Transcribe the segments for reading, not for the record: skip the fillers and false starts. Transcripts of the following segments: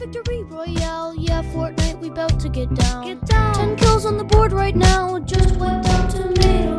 victory royale. Yeah, Fortnite, we bout to get down. 10 kills on the board right now. Just went down to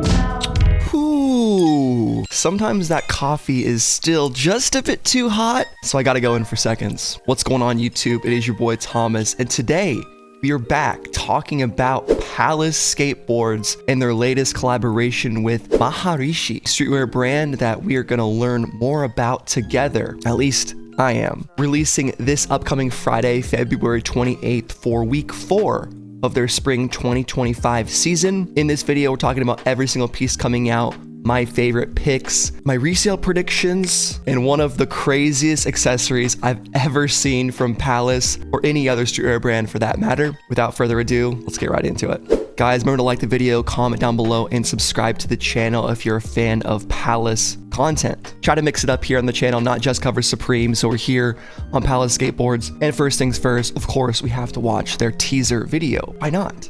Town. Ooh. Sometimes that coffee is still just a bit too hot, so I gotta go in for seconds. What's going on, YouTube? It is your boy Thomas, and today we are back talking about Palace Skateboards and their latest collaboration with Maharishi, streetwear brand that we are gonna learn more about together. At least I am. Releasing this upcoming Friday, February 28th for week 4 of their spring 2025 season. In this video, we're talking about every single piece coming out, my favorite picks, my resale predictions, and one of the craziest accessories I've ever seen from Palace or any other streetwear brand for that matter. Without further ado, let's get right into it. Guys, remember to like the video, comment down below, and subscribe to the channel if you're a fan of Palace content. Try to mix it up here on the channel, not just cover Supreme, so we're here on Palace Skateboards. And first things first, of course, we have to watch their teaser video. Why not?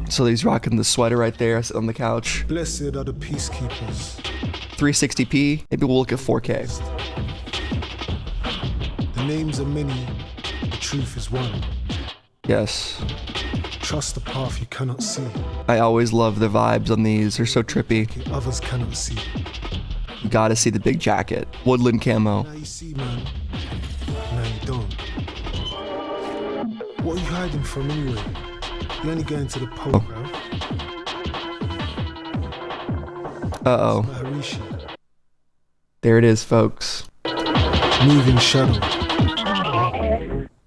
So he's rocking the sweater right there, sitting on the couch. Blessed are the peacekeepers. 360p, maybe we'll look at 4K. The names are many, the truth is one. Yes. Trust the path you cannot see. I always love the vibes on these, they're so trippy. Others cannot see. You gotta see the big jacket. Woodland camo. Now you see, man. Now you don't. What are you hiding from anyway? You only going to the pole, bro. Uh-oh. Maharishi. There it is, folks. Moving shadow.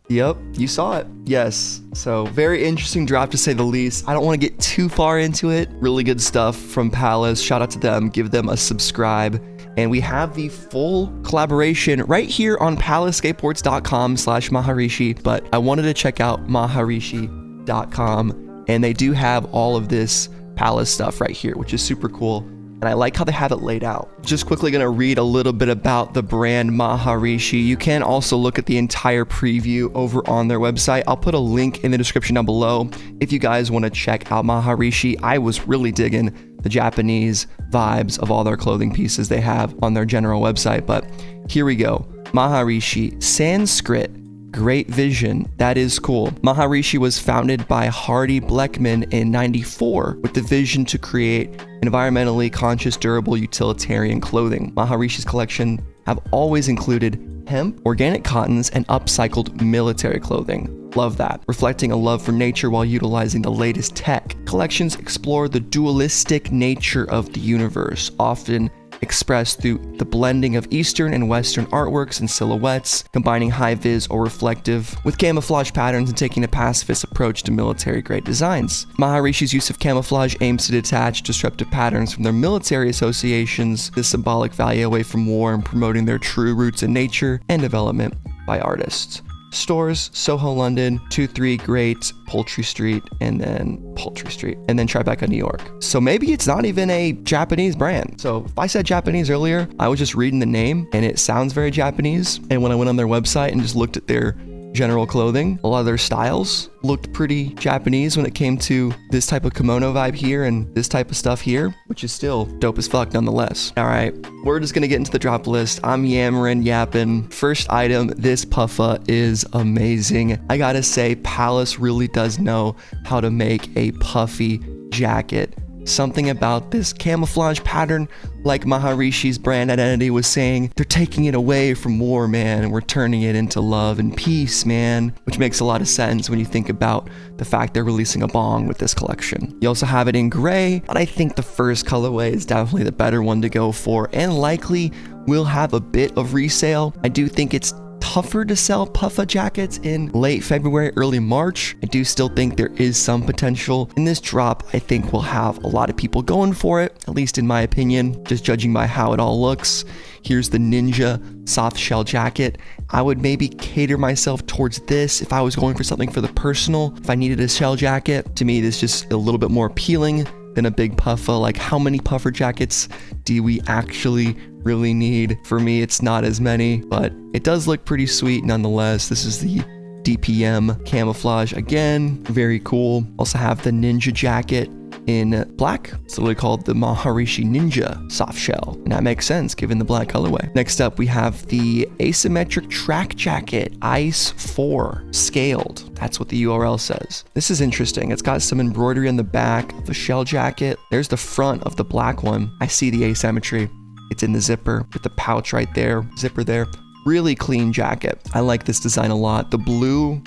Yep, you saw it. Yes. So very interesting drop to say the least. I don't want to get too far into it. Really good stuff from Palace. Shout out to them. Give them a subscribe. And we have the full collaboration right here on palaceskateboards.com/Maharishi. But I wanted to check out Maharishi.com, and they do have all of this Palace stuff right here, which is super cool. And I like how they have it laid out. Just quickly gonna read a little bit about the brand Maharishi. You can also look at the entire preview over on their website. I'll put a link in the description down below if you guys wanna check out Maharishi. I was really digging the Japanese vibes of all their clothing pieces they have on their general website, but here we go. Maharishi, Sanskrit, great vision. That is cool. Maharishi was founded by Hardy Bleckman in '94 with the vision to create environmentally conscious, durable, utilitarian clothing. Maharishi's collection have always included hemp, organic cottons, and upcycled military clothing. Love that. Reflecting a love for nature while utilizing the latest tech. Collections explore the dualistic nature of the universe, often expressed through the blending of Eastern and Western artworks and silhouettes, combining high-vis or reflective with camouflage patterns and taking a pacifist approach to military-grade designs. Maharishi's use of camouflage aims to detach disruptive patterns from their military associations, the symbolic value away from war, and promoting their true roots in nature and development by artists. Stores, Soho, London, 23 Great, Poultry Street, and then Tribeca, New York. So maybe it's not even a Japanese brand. So if I said Japanese earlier, I was just reading the name and it sounds very Japanese. And when I went on their website and just looked at their general clothing, a lot of their styles looked pretty Japanese when it came to this type of kimono vibe here and this type of stuff here, which is still dope as fuck nonetheless. All right, we're just gonna get into the drop list. I'm yapping. First item, this puffa is amazing. I gotta say, Palace really does know how to make a puffy jacket. Something about this camouflage pattern, like Maharishi's brand identity was saying, they're taking it away from war, man, and we're turning it into love and peace, man, which makes a lot of sense when you think about the fact they're releasing a bong with this collection. You also have it in gray, but I think the first colorway is definitely the better one to go for, and likely will have a bit of resale. I do think it's tougher to sell puffa jackets in late February, early March. I do still think there is some potential in this drop. I think we'll have a lot of people going for it, at least in my opinion, just judging by how it all looks. Here's the Ninja soft shell jacket. I would maybe cater myself towards this if I was going for something for the personal. If I needed a shell jacket, to me, this is just a little bit more appealing than a big puffa. Like, how many puffer jackets do we actually really need? For me, it's not as many, but it does look pretty sweet nonetheless. This is the DPM camouflage again, very cool. Also have the Ninja jacket in black. It's literally called the Maharishi Ninja soft shell. And that makes sense given the black colorway. Next up, we have the asymmetric track jacket, Ice 4, scaled. That's what the URL says. This is interesting. It's got some embroidery on the back of the shell jacket. There's the front of the black one. I see the asymmetry. It's in the zipper with the pouch right there, zipper there. Really clean jacket. I like this design a lot. The blue,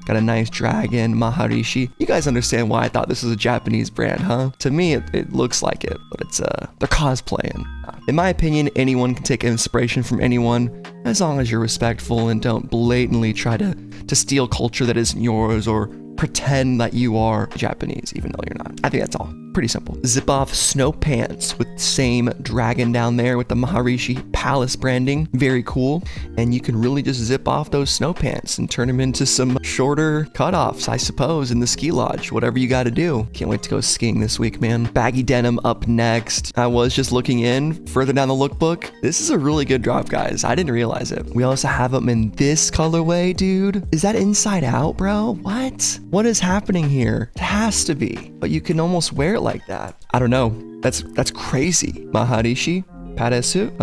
got a nice dragon, Maharishi. You guys understand why I thought this was a Japanese brand, huh? To me, it looks like it, but it's, they're cosplaying. In my opinion, anyone can take inspiration from anyone, as long as you're respectful and don't blatantly try to steal culture that isn't yours or pretend that you are Japanese, even though you're not. I think that's all. Pretty simple. Zip off snow pants with the same dragon down there with the Maharishi Palace branding. Very cool. And you can really just zip off those snow pants and turn them into some shorter cutoffs, I suppose, in the ski lodge. Whatever you got to do. Can't wait to go skiing this week, man. Baggy denim up next. I was just looking in further down the lookbook. This is a really good drop, guys. I didn't realize it. We also have them in this colorway, dude. Is that inside out, bro? What? What is happening here? It has to be. But you can almost wear it like that. I don't know. That's crazy. Maharishi, Paresu,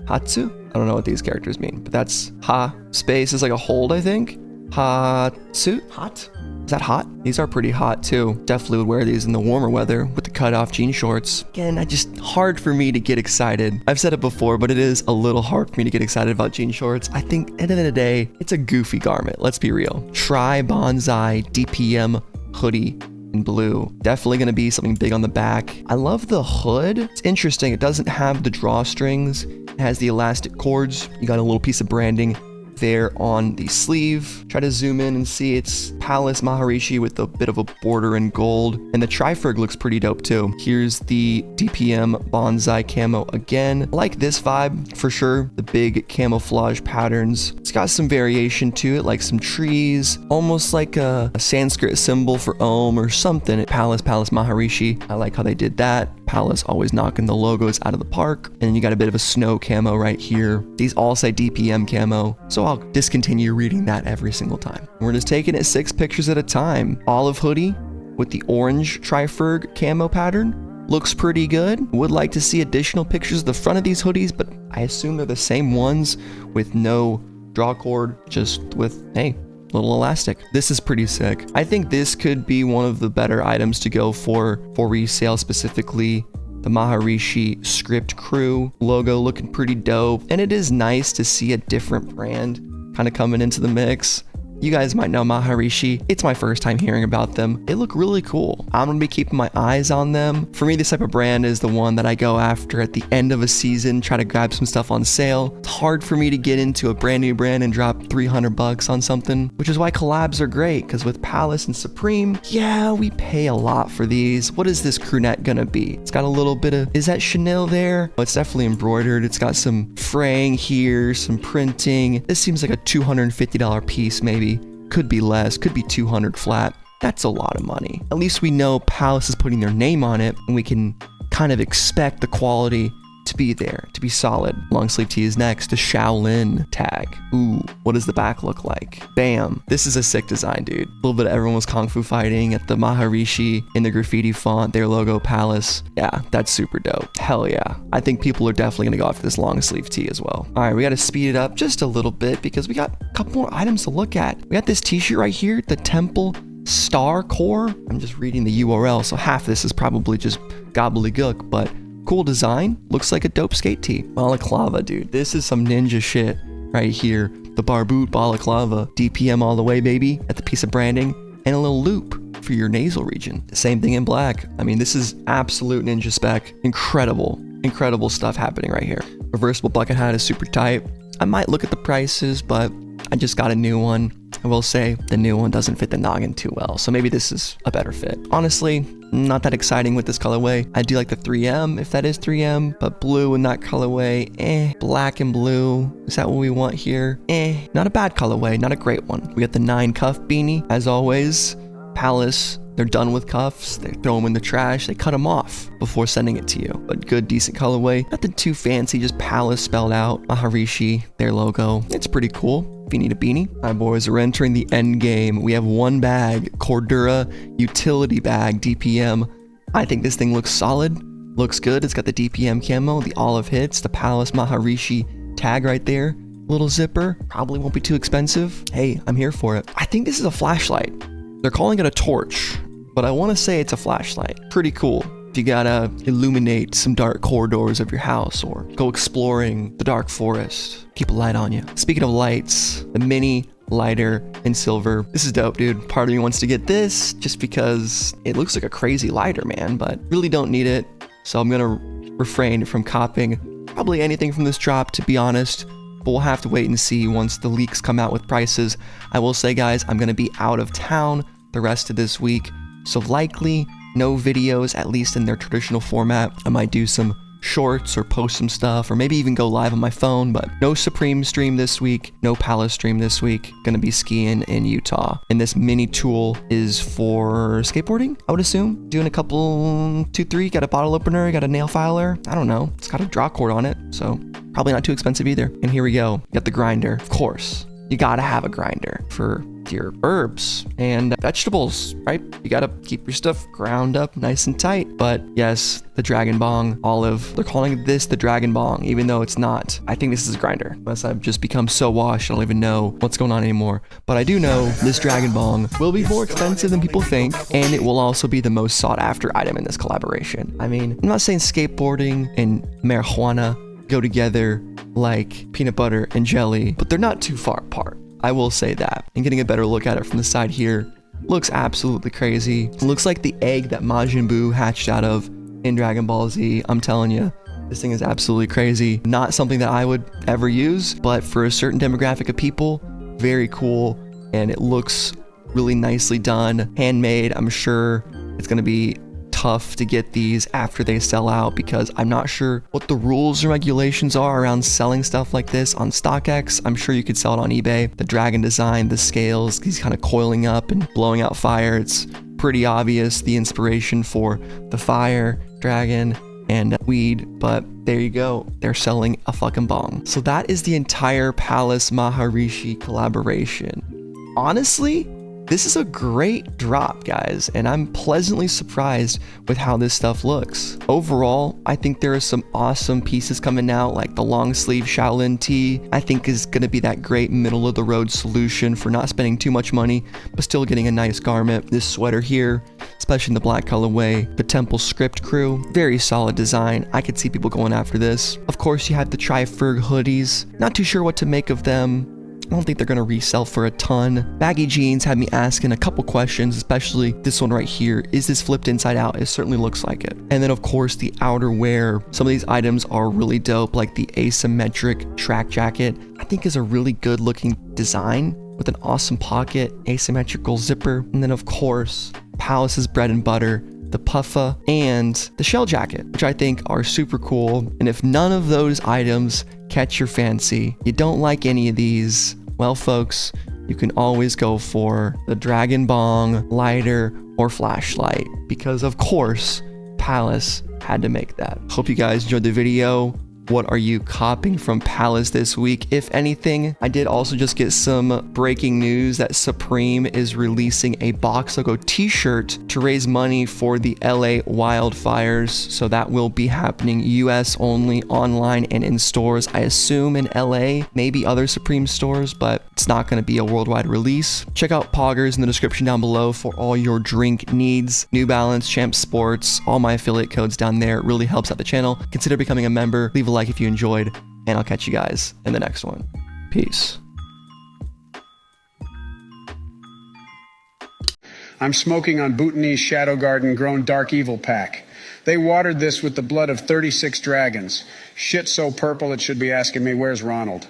Hatsu. I don't know what these characters mean, but that's ha space is like a hold, I think. Hatsu, hot. Is that hot? These are pretty hot too. Definitely would wear these in the warmer weather with the cut-off jean shorts. Again, hard for me to get excited. I've said it before, but it is a little hard for me to get excited about jean shorts. I think at the end of the day, it's a goofy garment. Let's be real. Try Bonsai DPM hoodie in blue. Definitely going to be something big on the back. I love the hood. It's interesting. It doesn't have the drawstrings. It has the elastic cords. You got a little piece of branding there on the sleeve. Try to zoom in and see it's Palace Maharishi with a bit of a border in gold. And the tri-ferg looks pretty dope too. Here's the DPM bonsai camo again. I like this vibe for sure. The big camouflage patterns. It's got some variation to it, like some trees, almost like a Sanskrit symbol for Om or something. Palace Maharishi. I like how they did that. Palace always knocking the logos out of the park. And then you got a bit of a snow camo right here. These all say DPM camo, so I'll discontinue reading that every single time. We're just taking it 6 pictures at a time. Olive hoodie with the orange tri-ferg camo pattern. Looks pretty good. Would like to see additional pictures of the front of these hoodies, but I assume they're the same ones with no draw cord, just with, hey, little elastic. This is pretty sick. I think this could be one of the better items to go for resale, specifically the Maharishi Script Crew logo looking pretty dope. And it is nice to see a different brand kind of coming into the mix. You guys might know Maharishi. It's my first time hearing about them. They look really cool. I'm gonna be keeping my eyes on them. For me, this type of brand is the one that I go after at the end of a season, try to grab some stuff on sale. It's hard for me to get into a brand new brand and drop $300 on something, which is why collabs are great, because with Palace and Supreme, yeah, we pay a lot for these. What is this crew neck gonna be? It's got a little bit of, is that chenille there? Oh, it's definitely embroidered. It's got some fraying here, some printing. This seems like a $250 piece maybe. Could be less, could be 200 flat. That's a lot of money. At least we know Palace is putting their name on it, and we can kind of expect the quality to be there, to be solid. Long sleeve tee is next, the Shaolin tag. Ooh, what does the back look like? Bam. This is a sick design, dude. A little bit of everyone was kung fu fighting at the Maharishi in the graffiti font, their logo Palace. Yeah, that's super dope. Hell yeah. I think people are definitely gonna go after this long sleeve tee as well. All right, we gotta speed it up just a little bit because we got a couple more items to look at. We got this t-shirt right here, the Temple Star Core. I'm just reading the URL, so half this is probably just gobbledygook, but cool design. Looks like a dope skate tee. Balaclava, dude. This is some ninja shit right here. The Barboot Balaclava. DPM all the way, baby. At the piece of branding. And a little loop for your nasal region. Same thing in black. I mean, this is absolute ninja spec. Incredible stuff happening right here. Reversible bucket hat is super tight. I might look at the prices, but I just got a new one. I will say the new one doesn't fit the noggin too well, so maybe this is a better fit. Honestly, not that exciting with this colorway. I do like the 3M, if that is 3M, but blue in that colorway, Black and blue, is that what we want here? Not a bad colorway, not a great one. We got the 9 cuff beanie, as always. Palace they're done with cuffs, they throw them in the trash, they cut them off before sending it to you. But good, decent colorway. Nothing too fancy, just Palace spelled out. Maharishi, their logo. It's pretty cool. If you need a beanie. All right, boys, we're entering the end game. We have one bag, Cordura utility bag, DPM. I think this thing looks solid, looks good. It's got the DPM camo, the olive hits, the Palace Maharishi tag right there. Little zipper, probably won't be too expensive. Hey, I'm here for it. I think this is a flashlight. They're calling it a torch, but I want to say it's a flashlight. Pretty cool. If you gotta illuminate some dark corridors of your house or go exploring the dark forest, keep a light on you. Speaking of lights, the mini lighter in silver. This is dope, dude. Part of me wants to get this just because it looks like a crazy lighter, man, but really don't need it. So I'm gonna refrain from copying probably anything from this drop, to be honest. But we'll have to wait and see once the leaks come out with prices. I will say, guys, I'm gonna be out of town the rest of this week, so likely no videos, at least in their traditional format. I might do some shorts or post some stuff, or maybe even go live on my phone, but no Supreme stream this week, no Palace stream this week. Gonna be skiing in Utah. And this mini tool is for skateboarding, I would assume. Doing a couple, 2, 3, got a bottle opener, got a nail filer. I don't know. It's got a draw cord on it, so probably not too expensive either. And here we go. Got the grinder, of course. You gotta have a grinder for your herbs and vegetables, right? You gotta keep your stuff ground up nice and tight. But yes, the Dragon Bong olive, they're calling this the Dragon Bong, even though it's not. I think this is a grinder, unless I've just become so washed I don't even know what's going on anymore. But I do know this Dragon Bong will be more expensive than people think, and it will also be the most sought after item in this collaboration. I mean, I'm not saying skateboarding and marijuana go together like peanut butter and jelly, but they're not too far apart. I will say that. And getting a better look at it from the side here, looks absolutely crazy. It looks like the egg that Majin Buu hatched out of in Dragon Ball Z. I'm telling you, this thing is absolutely crazy. Not something that I would ever use, but for a certain demographic of people, very cool. And it looks really nicely done, handmade. I'm sure it's gonna be tough to get these after they sell out, because I'm not sure what the rules and regulations are around selling stuff like this on StockX. I'm sure you could sell it on eBay. The dragon design, the scales, he's kind of coiling up and blowing out fire. It's pretty obvious the inspiration for the fire dragon and weed, but there you go. They're selling a fucking bong. So that is the entire Palace Maharishi collaboration. Honestly, this is a great drop, guys, and I'm pleasantly surprised with how this stuff looks. Overall, I think there are some awesome pieces coming out, like the long sleeve Shaolin tee. I think is going to be that great middle of the road solution for not spending too much money, but still getting a nice garment. This sweater here, especially in the black colorway, the Temple Script crew, very solid design. I could see people going after this. Of course, you have the Tri-Ferg hoodies. Not too sure what to make of them. I don't think they're gonna resell for a ton. Baggy jeans had me asking a couple questions, especially this one right here. Is this flipped inside out? It certainly looks like it. And then of course the outerwear. Some of these items are really dope, like the asymmetric track jacket. I think is a really good looking design with an awesome pocket, asymmetrical zipper. And then of course, Palace's bread and butter, the puffa, and the shell jacket, which I think are super cool. And if none of those items catch your fancy, you don't like any of these, well folks, you can always go for the Dragon Bong, lighter, or flashlight, because of course, Palace had to make that. Hope you guys enjoyed the video. What are you copping from Palace this week, if anything? I did also just get some breaking news that Supreme is releasing a box logo t-shirt to raise money for the LA wildfires. So that will be happening US only, online and in stores. I assume in LA, maybe other Supreme stores, but it's not going to be a worldwide release. Check out Poggers in the description down below for all your drink needs. New Balance, Champ Sports, all my affiliate codes down there. It really helps out the channel. Consider becoming a member. Leave a like if you enjoyed, and I'll catch you guys in the next one. Peace. I'm smoking on Bhutanese Shadow Garden grown Dark Evil pack. They watered this with the blood of 36 dragons. Shit so purple it should be asking me, where's Ronald?